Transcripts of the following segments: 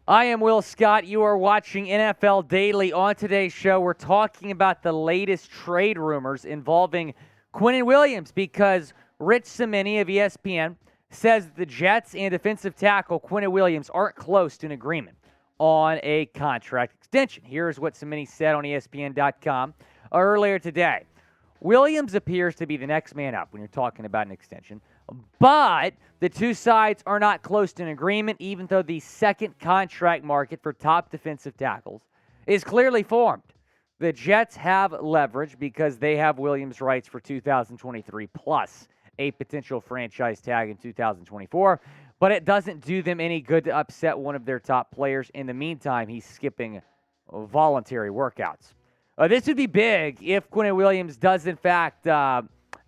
I am Will Scott. You are watching NFL Daily. On today's show, we're talking about the latest trade rumors involving Quinnen Williams because Rich Cimini of ESPN says the Jets and defensive tackle Quinnen Williams aren't close to an agreement on a contract extension. Here's what Cimini said on ESPN.com earlier today. Williams appears to be the next man up when you're talking about an extension, but the two sides are not close to an agreement, even though the second contract market for top defensive tackles is clearly formed. The Jets have leverage because they have Williams' rights for 2023 plus a potential franchise tag in 2024, but it doesn't do them any good to upset one of their top players. In the meantime, he's skipping voluntary workouts. This would be big if Quinnen Williams does, in fact,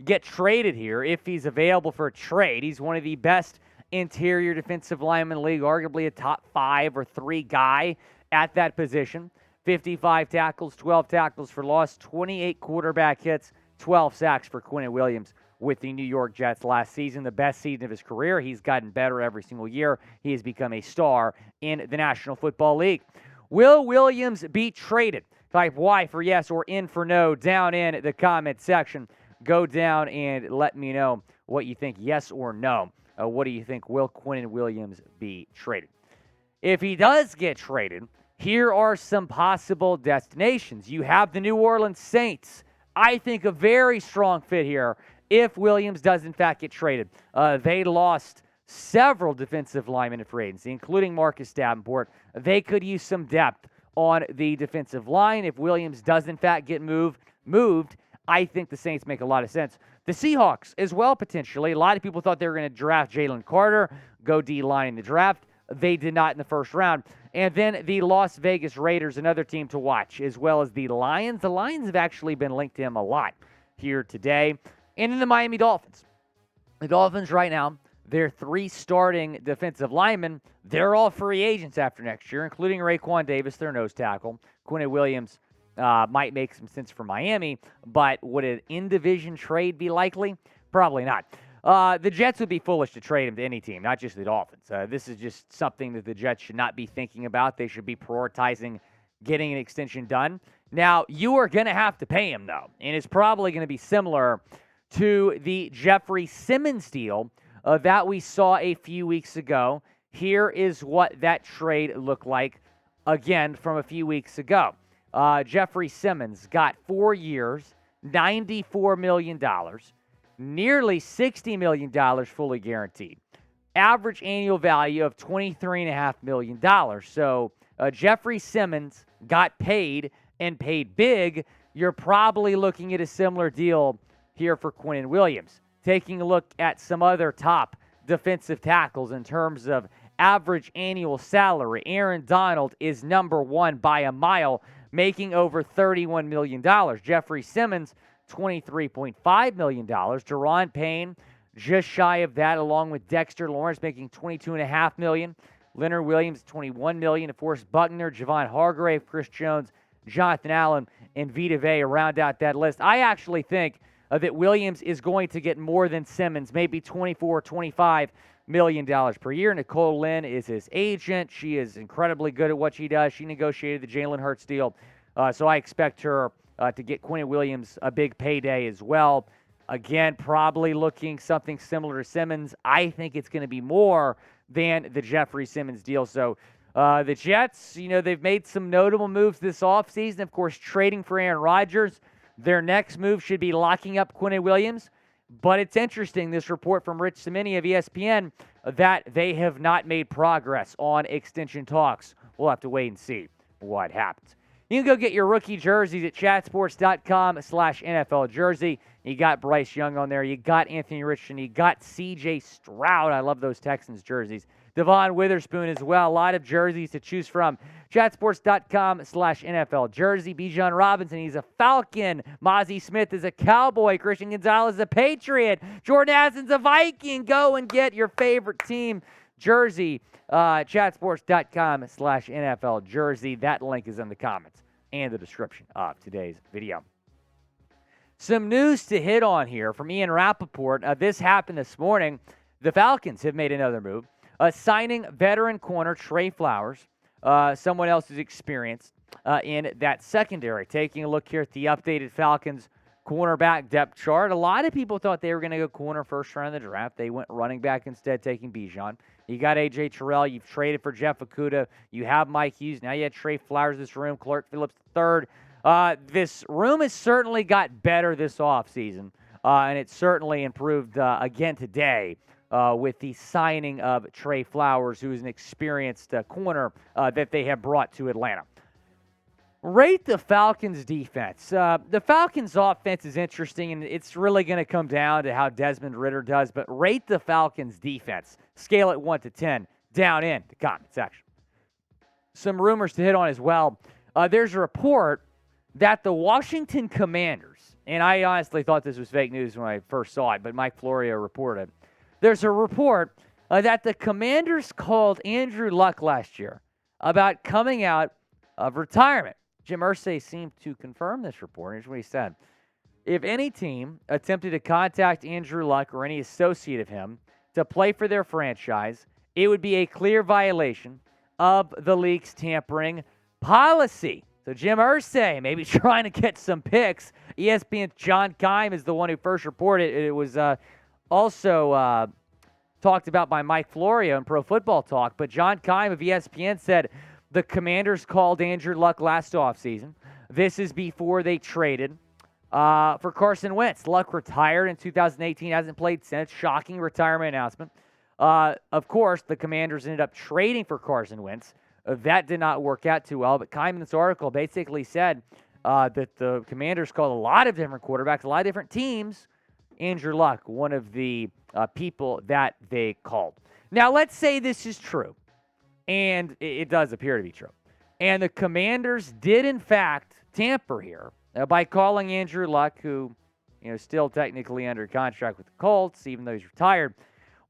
get traded here, if he's available for a trade. He's one of the best interior defensive linemen in the league, arguably a top 5 or 3 guy at that position. 55 tackles, 12 tackles for loss, 28 quarterback hits, 12 sacks for Quinnen Williams with the New York Jets last season, the best season of his career. He's gotten better every single year. He has become a star in the National Football League. Will Williams be traded? Type Y for yes or N for no down in the comment section. Go down and let me know what you think, yes or no. What do you think? Will Quinnen Williams be traded? If he does get traded, here are some possible destinations. You have the New Orleans Saints. I think a very strong fit here if Williams does in fact get traded. They lost several defensive linemen in free agency, including Marcus Davenport. They could use some depth on the defensive line. If Williams does in fact get moved, I think the Saints make a lot of sense. The Seahawks as well, potentially. A lot of people thought they were going to draft Jalen Carter, go D-line in the draft. They did not in the first round. And then the Las Vegas Raiders, another team to watch, as well as the Lions. The Lions have actually been linked to him a lot here today. And then the Miami Dolphins. The Dolphins right now, their 3 starting defensive linemen, they're all free agents after next year, including Raekwon Davis, their nose tackle. Quinnen Williams might make some sense for Miami, but would an in-division trade be likely? Probably not. The Jets would be foolish to trade him to any team, not just the Dolphins. This is just something that the Jets should not be thinking about. They should be prioritizing getting an extension done. Now, you are going to have to pay him, though, and it's probably going to be similar to the Jeffrey Simmons deal that we saw a few weeks ago. Here is what that trade looked like, again, from a few weeks ago. Jeffrey Simmons got 4 years, $94 million, nearly $60 million fully guaranteed. Average annual value of $23.5 million. So Jeffrey Simmons got paid and paid big. You're probably looking at a similar deal here for Quinnen Williams. Taking a look at some other top defensive tackles in terms of average annual salary, Aaron Donald is number 1 by a mile, making over $31 million. Jeffrey Simmons, $23.5 million. Daron Payne, just shy of that, along with Dexter Lawrence, making $22.5 million. Leonard Williams, $21 million. Of course, Buckner, Javon Hargrave, Chris Jones, Jonathan Allen, and Vita Vea round out that list. I actually think that Williams is going to get more than Simmons, maybe $24, $25 million per year. Nicole Lynn is his agent. She is incredibly good at what she does. She negotiated the Jalen Hurts deal, so I expect her to get Quinnen Williams a big payday as well. Again, probably looking something similar to Simmons. I think it's going to be more than the Jeffrey Simmons deal. So the Jets, they've made some notable moves this offseason. Of course, trading for Aaron Rodgers. Their next move should be locking up Quinnen Williams. But it's interesting, this report from Rich Cimini of ESPN, that they have not made progress on extension talks. We'll have to wait and see what happens. You can go get your rookie jerseys at chatsports.com/NFL jersey. You got Bryce Young on there. You got Anthony Richardson. You got C.J. Stroud. I love those Texans jerseys. Devon Witherspoon as well. A lot of jerseys to choose from. Chatsports.com/NFL jersey. Bijan Robinson, he's a Falcon. Mozzie Smith is a Cowboy. Christian Gonzalez is a Patriot. Jordan Addison's a Viking. Go and get your favorite team jersey. Chatsports.com/NFL jersey. That link is in the comments and the description of today's video. Some news to hit on here from Ian Rappaport. This happened this morning. The Falcons have made another move, signing veteran corner Tre Flowers someone else who's experienced in that secondary. Taking a look here at the updated Falcons cornerback depth chart, a lot of people thought they were going to go corner first round of the draft. They went running back instead, taking Bijan. You got A.J. Terrell. You've traded for Jeff Okudah. You have Mike Hughes. Now you have Tre Flowers in this room, Clark Phillips III. This room has certainly got better this offseason, and it certainly improved again today with the signing of Tre Flowers, who is an experienced corner that they have brought to Atlanta. Rate the Falcons' defense. The Falcons' offense is interesting, and it's really going to come down to how Desmond Ridder does, but rate the Falcons' defense. Scale it 1 to 10 down in the comment section. Some rumors to hit on as well. There's a report that the Washington Commanders, and I honestly thought this was fake news when I first saw it, but Mike Florio reported. There's a report that the Commanders called Andrew Luck last year about coming out of retirement. Jim Irsay seemed to confirm this report. Here's what he said. If any team attempted to contact Andrew Luck or any associate of him to play for their franchise, it would be a clear violation of the league's tampering policy. So Jim Irsay maybe trying to get some picks. ESPN's John Keim is the one who first reported it. It was also talked about by Mike Florio in Pro Football Talk. But John Keim of ESPN said the Commanders called Andrew Luck last offseason. This is before they traded for Carson Wentz. Luck retired in 2018, hasn't played since. Shocking retirement announcement. Of course, the Commanders ended up trading for Carson Wentz. That did not work out too well, but Keim in this article basically said that the Commanders called a lot of different quarterbacks, a lot of different teams. Andrew Luck, one of the people that they called. Now, let's say this is true, and it does appear to be true. And the Commanders did, in fact, tamper here by calling Andrew Luck, who still technically under contract with the Colts, even though he's retired.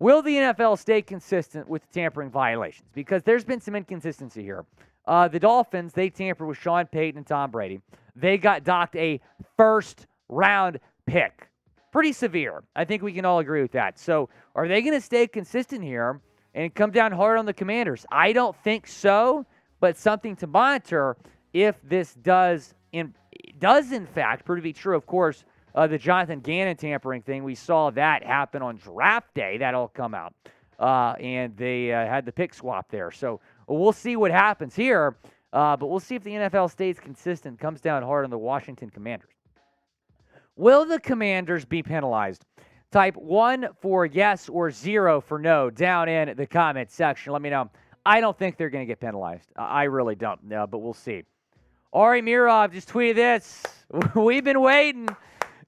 Will the NFL stay consistent with the tampering violations? Because there's been some inconsistency here. The Dolphins, they tampered with Sean Payton and Tom Brady. They got docked a first-round pick. Pretty severe. I think we can all agree with that. So are they going to stay consistent here and come down hard on the Commanders? I don't think so, but something to monitor if this does in fact prove to be true. Of course, the Jonathan Gannon tampering thing, we saw that happen on draft day. That all come out. And they had the pick swap there. So we'll see what happens here. But we'll see if the NFL stays consistent, comes down hard on the Washington Commanders. Will the Commanders be penalized? Type 1 for yes or 0 for no down in the comment section. Let me know. I don't think they're going to get penalized. I really don't. But we'll see. Ari Mirov just tweeted this. We've been waiting.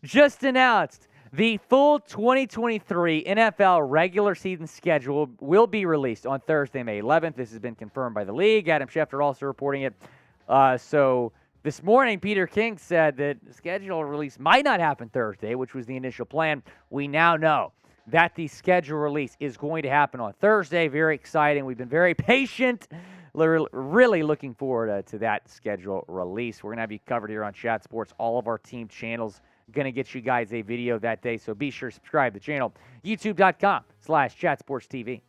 Just announced the full 2023 NFL regular season schedule will be released on Thursday, May 11th. This has been confirmed by the league. Adam Schefter also reporting it. So this morning, Peter King said that the schedule release might not happen Thursday, which was the initial plan. We now know that the schedule release is going to happen on Thursday. Very exciting. We've been very patient. Really looking forward to that schedule release. We're going to have you covered here on Chat Sports, all of our team channels. Going to get you guys a video that day, so be sure to subscribe to the channel, youtube.com/chatsportstv.